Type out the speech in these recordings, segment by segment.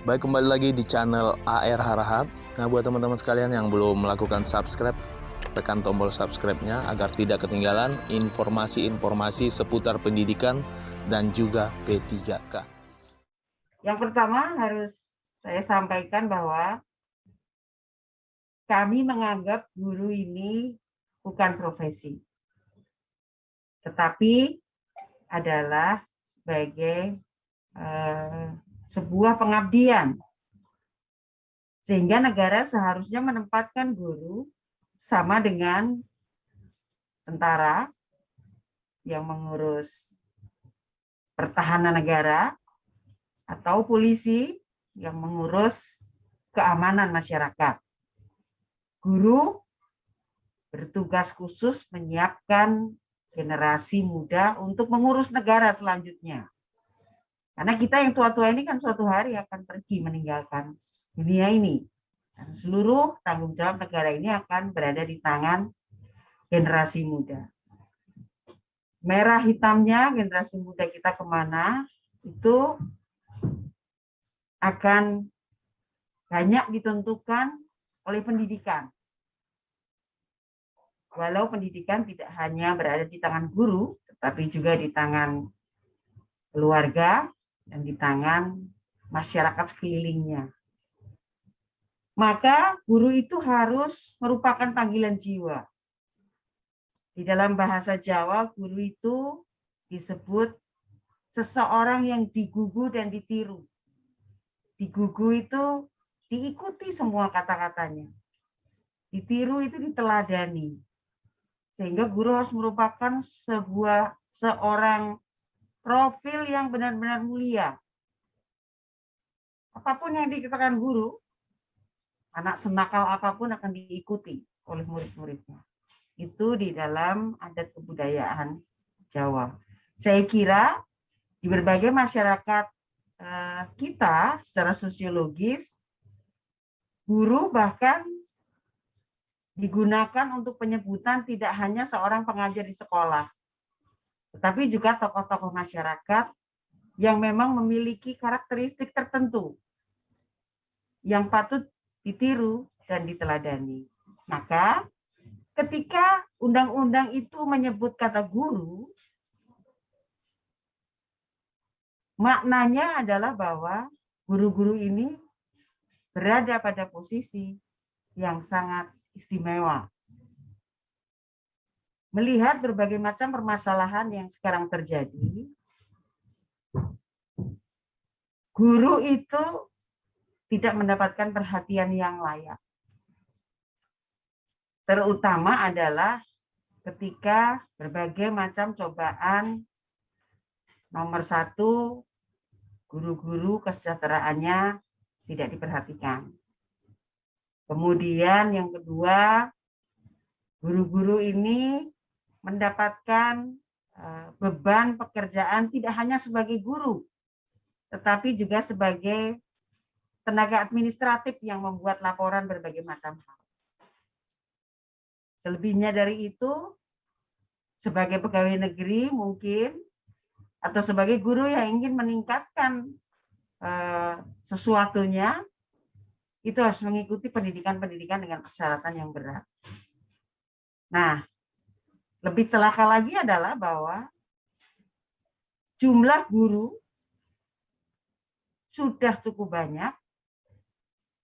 Baik, kembali lagi di channel AR Harahap. Nah, buat teman-teman sekalian yang belum melakukan subscribe, tekan tombol subscribe-nya agar tidak ketinggalan informasi-informasi seputar pendidikan dan juga P3K. Yang pertama harus saya sampaikan bahwa kami menganggap guru ini bukan profesi, tetapi adalah sebagai sebuah pengabdian. Sehingga negara seharusnya menempatkan guru sama dengan tentara yang mengurus pertahanan negara atau polisi yang mengurus keamanan masyarakat. Guru bertugas khusus menyiapkan generasi muda untuk mengurus negara selanjutnya. Karena kita yang tua-tua ini kan suatu hari akan pergi meninggalkan dunia ini. Dan seluruh tanggung jawab negara ini akan berada di tangan generasi muda. Merah hitamnya generasi muda kita kemana, itu akan banyak ditentukan oleh pendidikan. Walau pendidikan tidak hanya berada di tangan guru, tetapi juga di tangan keluarga dan di tangan masyarakat sekelilingnya. Maka guru itu harus merupakan panggilan jiwa. Di dalam bahasa Jawa, guru itu disebut seseorang yang digugu dan ditiru. Digugu itu diikuti semua kata-katanya. Ditiru itu diteladani. Sehingga guru harus merupakan seorang profil yang benar-benar mulia. Apapun yang dikatakan guru, anak senakal apapun akan diikuti oleh murid-muridnya. Itu di dalam adat kebudayaan Jawa. Saya kira di berbagai masyarakat kita secara sosiologis, guru bahkan digunakan untuk penyebutan tidak hanya seorang pengajar di sekolah, tetapi juga tokoh-tokoh masyarakat yang memang memiliki karakteristik tertentu yang patut ditiru dan diteladani. Maka ketika undang-undang itu menyebut kata guru, maknanya adalah bahwa guru-guru ini berada pada posisi yang sangat istimewa. Melihat berbagai macam permasalahan yang sekarang terjadi, guru itu tidak mendapatkan perhatian yang layak. Terutama adalah ketika berbagai macam cobaan. Nomor satu, guru-guru kesejahteraannya tidak diperhatikan. Kemudian yang kedua, guru-guru ini mendapatkan beban pekerjaan tidak hanya sebagai guru, tetapi juga sebagai tenaga administratif yang membuat laporan berbagai macam hal. Selebihnya dari itu, sebagai pegawai negeri mungkin, atau sebagai guru yang ingin meningkatkan sesuatunya, itu harus mengikuti pendidikan-pendidikan dengan persyaratan yang berat. Nah, lebih celaka lagi adalah bahwa jumlah guru sudah cukup banyak,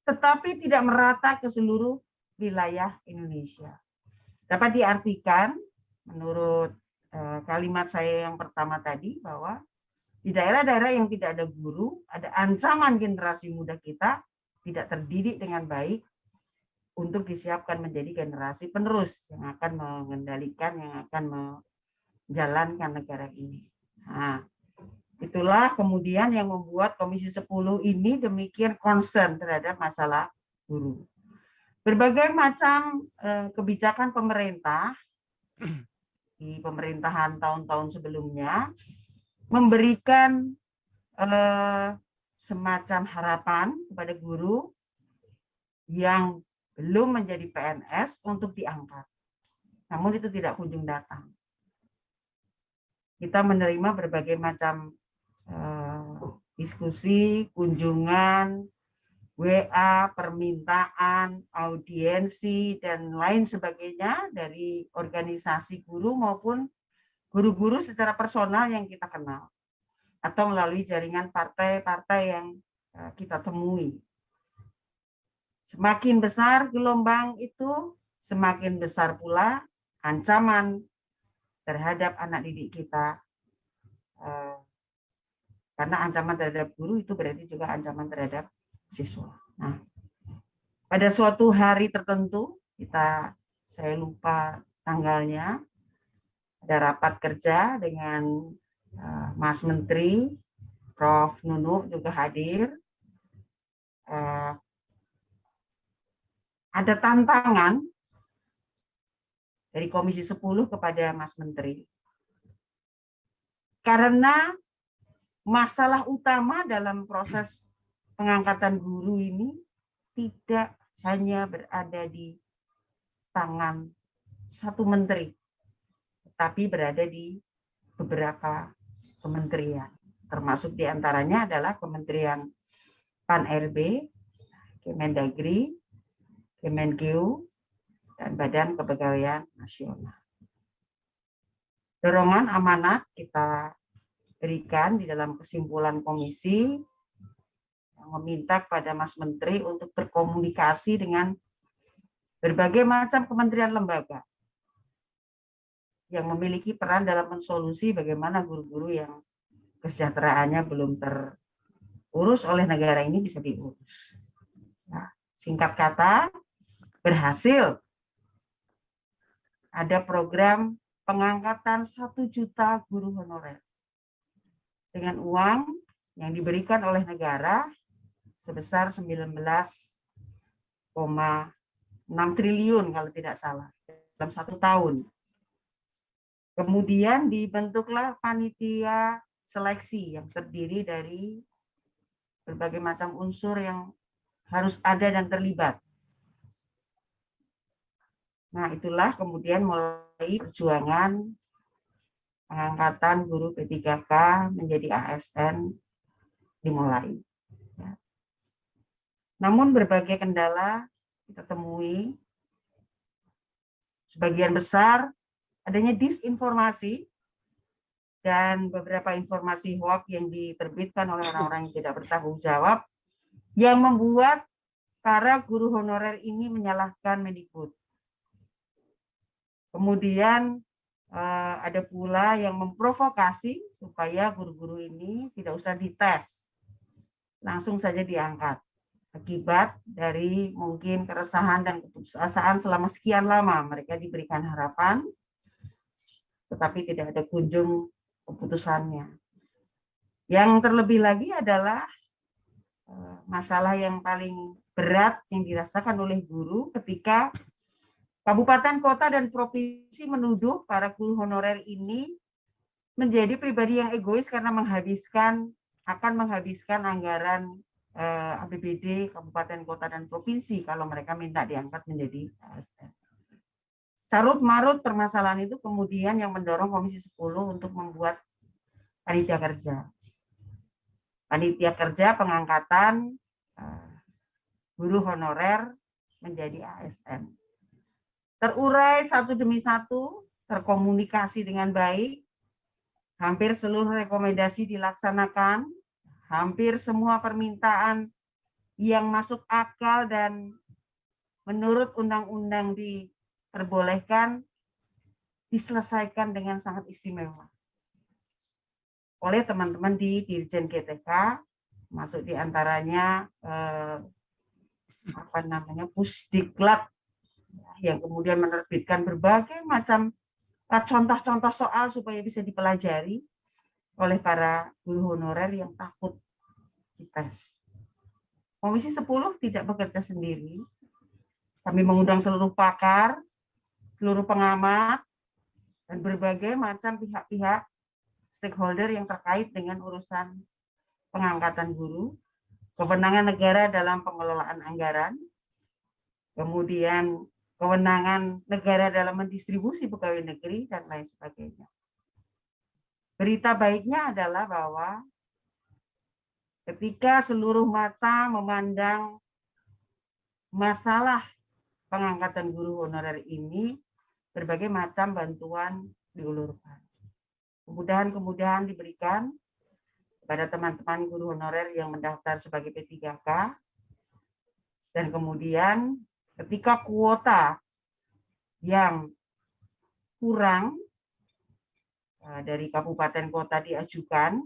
tetapi tidak merata ke seluruh wilayah Indonesia. Dapat diartikan menurut kalimat saya yang pertama tadi, bahwa di daerah-daerah yang tidak ada guru, ada ancaman generasi muda kita tidak terdidik dengan baik untuk disiapkan menjadi generasi penerus yang akan mengendalikan, yang akan menjalankan negara ini. Nah, itulah kemudian yang membuat Komisi 10 ini demikian concern terhadap masalah guru. Berbagai macam kebijakan pemerintah di pemerintahan tahun-tahun sebelumnya memberikan semacam harapan kepada guru yang belum menjadi PNS untuk diangkat. Namun itu tidak kunjung datang. Kita menerima berbagai macam diskusi, kunjungan, WA, permintaan, audiensi, dan lain sebagainya dari organisasi guru maupun guru-guru secara personal yang kita kenal, atau melalui jaringan partai-partai yang kita temui. Semakin besar gelombang itu, semakin besar pula ancaman terhadap anak didik kita. Karena ancaman terhadap guru itu berarti juga ancaman terhadap siswa. Nah, pada suatu hari tertentu, saya lupa tanggalnya, ada rapat kerja dengan Mas Menteri, Prof. Nunuk juga hadir. Ada tantangan dari Komisi 10 kepada Mas Menteri. Karena masalah utama dalam proses pengangkatan guru ini tidak hanya berada di tangan satu menteri, tetapi berada di beberapa kementerian, termasuk diantaranya adalah Kementerian Pan-RB, Kemendagri, Kemenkeu, dan Badan Kepegawaian Nasional. Dorongan amanat kita berikan di dalam kesimpulan komisi yang meminta kepada Mas Menteri untuk berkomunikasi dengan berbagai macam kementerian lembaga yang memiliki peran dalam mensolusi bagaimana guru-guru yang kesejahteraannya belum terurus oleh negara ini bisa diurus. Nah, singkat kata, berhasil ada program pengangkatan 1 juta guru honorer dengan uang yang diberikan oleh negara sebesar 19,6 triliun kalau tidak salah dalam 1 tahun. Kemudian dibentuklah panitia seleksi yang terdiri dari berbagai macam unsur yang harus ada dan terlibat. Nah, itulah kemudian mulai perjuangan pengangkatan guru P3K menjadi ASN dimulai. Ya. Namun berbagai kendala kita temui, sebagian besar adanya disinformasi dan beberapa informasi hoax yang diterbitkan oleh orang-orang yang tidak bertanggung jawab yang membuat para guru honorer ini menyalahkan Mendikbud. Kemudian ada pula yang memprovokasi supaya guru-guru ini tidak usah dites, langsung saja diangkat. Akibat dari mungkin keresahan dan keputusasaan selama sekian lama mereka diberikan harapan, tetapi tidak ada kunjung keputusannya. Yang terlebih lagi adalah masalah yang paling berat yang dirasakan oleh guru ketika kabupaten, kota, dan provinsi menuduh para guru honorer ini menjadi pribadi yang egois karena akan menghabiskan anggaran APBD kabupaten, kota, dan provinsi kalau mereka minta diangkat menjadi ASN. Carut marut permasalahan itu kemudian yang mendorong Komisi 10 untuk membuat panitia kerja. Panitia kerja pengangkatan guru honorer menjadi ASN. Terurai satu demi satu, terkomunikasi dengan baik, hampir seluruh rekomendasi dilaksanakan, hampir semua permintaan yang masuk akal dan menurut undang-undang diperbolehkan, diselesaikan dengan sangat istimewa oleh teman-teman di Dirjen GTK, masuk diantaranya Pusdiklat, yang kemudian menerbitkan berbagai macam contoh-contoh soal supaya bisa dipelajari oleh para guru honorer yang takut dites. Komisi 10 tidak bekerja sendiri. Kami mengundang seluruh pakar, seluruh pengamat, dan berbagai macam pihak-pihak stakeholder yang terkait dengan urusan pengangkatan guru, kewenangan negara dalam pengelolaan anggaran, kemudian kewenangan negara dalam mendistribusi pegawai negeri, dan lain sebagainya. Berita baiknya adalah bahwa ketika seluruh mata memandang masalah pengangkatan guru honorer ini, berbagai macam bantuan diulurkan. Kemudahan-kemudahan diberikan kepada teman-teman guru honorer yang mendaftar sebagai P3K, dan kemudian ketika kuota yang kurang dari kabupaten kota diajukan,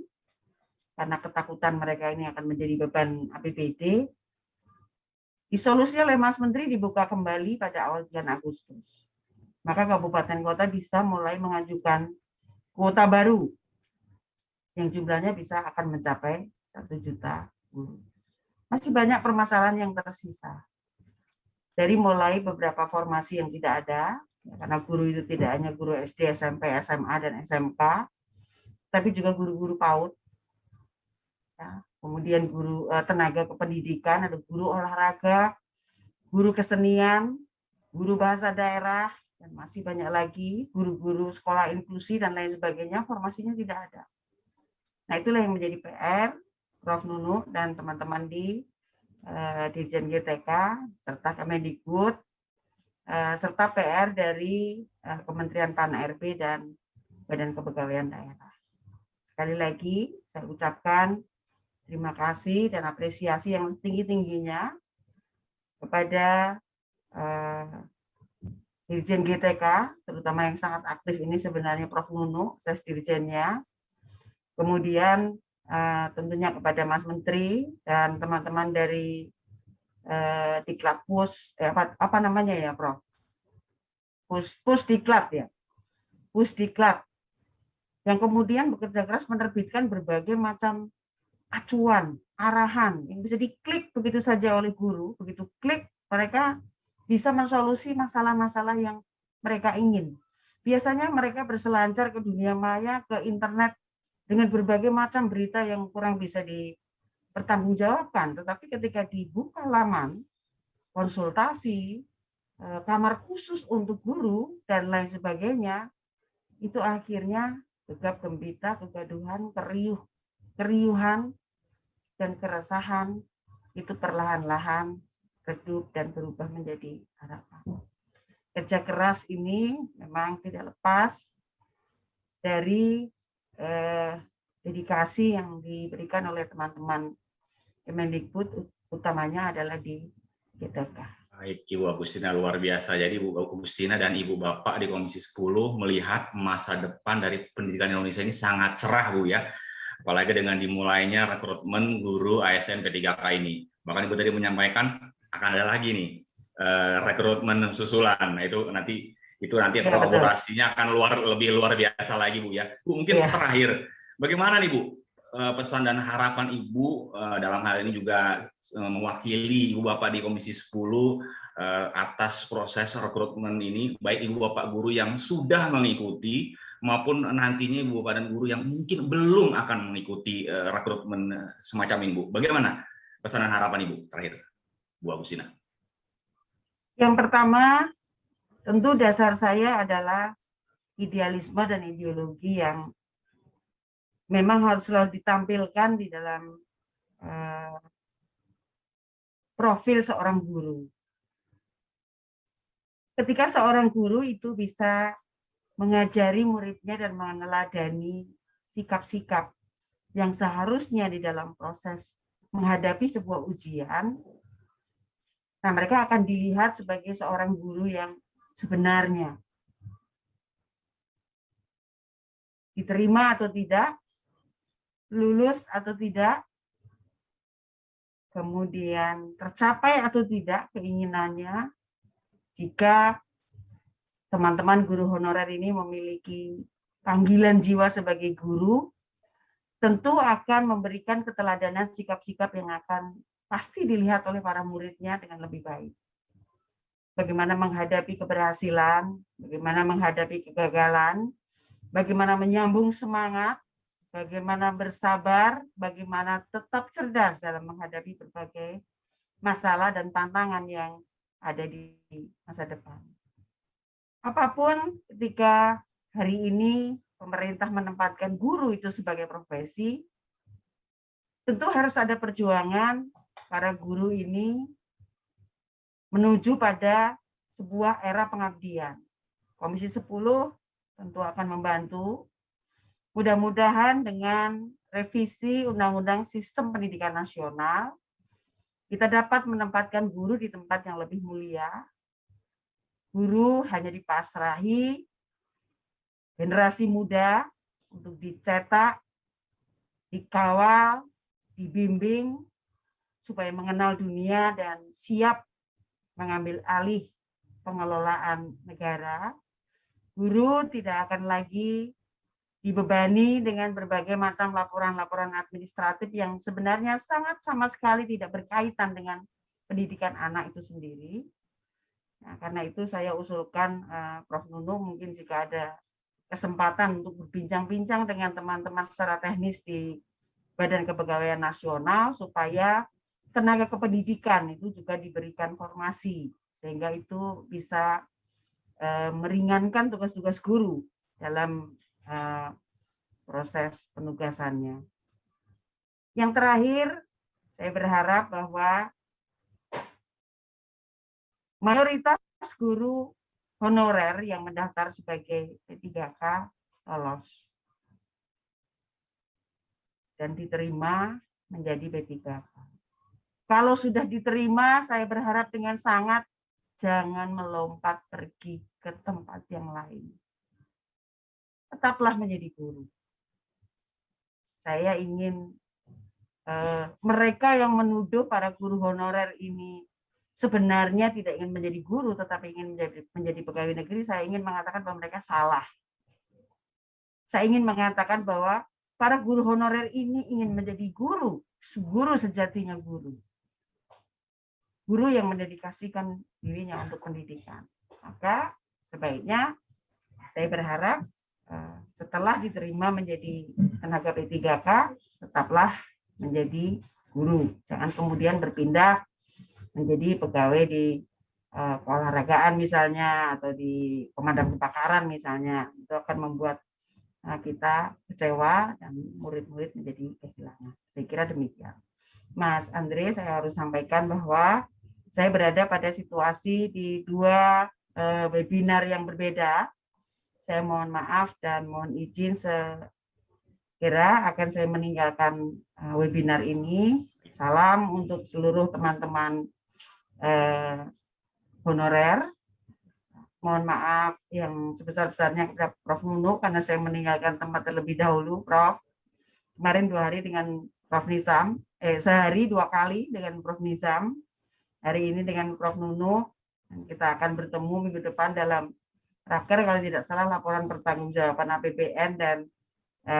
karena ketakutan mereka ini akan menjadi beban APBD, disolusi oleh Mas Menteri dibuka kembali pada awal bulan Agustus. Maka kabupaten kota bisa mulai mengajukan kuota baru yang jumlahnya bisa akan mencapai 1 juta guru. Masih banyak permasalahan yang tersisa. Dari mulai beberapa formasi yang tidak ada, karena guru itu tidak hanya guru SD, SMP, SMA, dan SMK, tapi juga guru-guru PAUD. Ya, kemudian guru tenaga kependidikan, ada guru olahraga, guru kesenian, guru bahasa daerah, dan masih banyak lagi guru-guru sekolah inklusi dan lain sebagainya, formasinya tidak ada. Nah, itulah yang menjadi PR Prof. Nunu dan teman-teman di Dirjen GTK serta Kemendikbud serta PR dari Kementerian Pan-RB dan Badan Kepegawaian Daerah. Sekali lagi saya ucapkan terima kasih dan apresiasi yang setinggi-tingginya kepada Dirjen GTK, terutama yang sangat aktif ini sebenarnya Prof. Nunu, ses Dirjennya. Kemudian tentunya kepada Mas Menteri dan teman-teman dari Diklatpus, apa namanya ya Prof? Pusdiklat ya, Pusdiklat, yang kemudian bekerja keras menerbitkan berbagai macam acuan, arahan yang bisa diklik begitu saja oleh guru, begitu klik mereka bisa mensolusi masalah-masalah yang mereka ingin. Biasanya mereka berselancar ke dunia maya, ke internet dengan berbagai macam berita yang kurang bisa dipertanggungjawabkan, tetapi ketika dibuka laman konsultasi, kamar khusus untuk guru dan lain sebagainya, itu akhirnya gegap gempita, kegaduhan, keriuhan dan keresahan itu perlahan-lahan redup dan berubah menjadi harapan. Kerja keras ini memang tidak lepas dari dedikasi yang diberikan oleh teman-teman Kemendikbud, utamanya adalah di GTK. Baik, Ibu Agustina, luar biasa. Jadi Ibu Agustina dan Ibu Bapak di Komisi 10 melihat masa depan dari pendidikan Indonesia ini sangat cerah, Bu ya. Apalagi dengan dimulainya rekrutmen guru ASN P3K ini. Bahkan Ibu tadi menyampaikan akan ada lagi nih rekrutmen susulan. Nah, itu nanti ya, kolaborasinya betul. Akan lebih luar biasa lagi, Bu ya. Bu, mungkin terakhir, bagaimana nih Bu pesan dan harapan Ibu dalam hal ini juga mewakili Ibu Bapak di Komisi 10 atas proses rekrutmen ini, baik Ibu Bapak guru yang sudah mengikuti maupun nantinya Ibu Bapak dan guru yang mungkin belum akan mengikuti rekrutmen semacam ini, Bu. Bagaimana pesan dan harapan Ibu terakhir, Bu Agustina? Yang pertama, tentu dasar saya adalah idealisme dan ideologi yang memang harus selalu ditampilkan di dalam profil seorang guru. Ketika seorang guru itu bisa mengajari muridnya dan meneladani sikap-sikap yang seharusnya di dalam proses menghadapi sebuah ujian, nah mereka akan dilihat sebagai seorang guru yang sebenarnya. Diterima atau tidak, lulus atau tidak, kemudian tercapai atau tidak keinginannya, jika teman-teman guru honorer ini memiliki panggilan jiwa sebagai guru, tentu akan memberikan keteladanan sikap-sikap yang akan pasti dilihat oleh para muridnya dengan lebih baik. Bagaimana menghadapi keberhasilan, bagaimana menghadapi kegagalan, bagaimana menyambung semangat, bagaimana bersabar, bagaimana tetap cerdas dalam menghadapi berbagai masalah dan tantangan yang ada di masa depan. Apapun ketika hari ini pemerintah menempatkan guru itu sebagai profesi, tentu harus ada perjuangan para guru ini menuju pada sebuah era pengabdian. Komisi 10 tentu akan membantu. Mudah-mudahan dengan revisi Undang-Undang Sistem Pendidikan Nasional, kita dapat menempatkan guru di tempat yang lebih mulia. Guru hanya dipasrahi generasi muda untuk dicetak, dikawal, dibimbing, supaya mengenal dunia dan siap mengambil alih pengelolaan negara. Guru tidak akan lagi dibebani dengan berbagai macam laporan-laporan administratif yang sebenarnya sangat sama sekali tidak berkaitan dengan pendidikan anak itu sendiri. Nah, karena itu saya usulkan Prof. Nunung mungkin jika ada kesempatan untuk berbincang-bincang dengan teman-teman secara teknis di Badan Kepegawaian Nasional supaya tenaga kependidikan itu juga diberikan formasi sehingga itu bisa meringankan tugas-tugas guru dalam proses penugasannya. Yang terakhir, saya berharap bahwa mayoritas guru honorer yang mendaftar sebagai P3K lolos dan diterima menjadi P3K. Kalau sudah diterima, saya berharap dengan sangat jangan melompat pergi ke tempat yang lain. Tetaplah menjadi guru. Saya ingin mereka yang menuduh para guru honorer ini sebenarnya tidak ingin menjadi guru, tetapi ingin menjadi pegawai negeri, saya ingin mengatakan bahwa mereka salah. Saya ingin mengatakan bahwa para guru honorer ini ingin menjadi guru, guru sejatinya guru. Guru yang mendedikasikan dirinya untuk pendidikan. Maka sebaiknya saya berharap setelah diterima menjadi tenaga P3K, tetaplah menjadi guru. Jangan kemudian berpindah menjadi pegawai di keolahragaan misalnya, atau di pemadam kebakaran misalnya. Itu akan membuat kita kecewa dan murid-murid menjadi kehilangan. Saya kira demikian. Mas Andre, saya harus sampaikan bahwa saya berada pada situasi di dua webinar yang berbeda. Saya mohon maaf dan mohon izin segera akan saya meninggalkan webinar ini. Salam untuk seluruh teman-teman honorer. Mohon maaf yang sebesar-besarnya kepada Prof. Nunung karena saya meninggalkan tempat terlebih dahulu, Prof. Kemarin 2 hari dengan Prof. Nizam, sehari 2 kali dengan Prof. Nizam, hari ini dengan Prof. Nunung. Kita akan bertemu minggu depan dalam raker kalau tidak salah laporan pertanggungjawaban APBN dan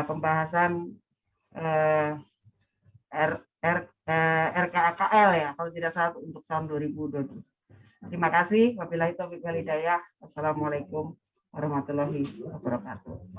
pembahasan RKAKL ya kalau tidak salah untuk tahun 2022. Terima kasih. Wabillahi taufiq wal hidayah. Wassalamualaikum warahmatullahi wabarakatuh.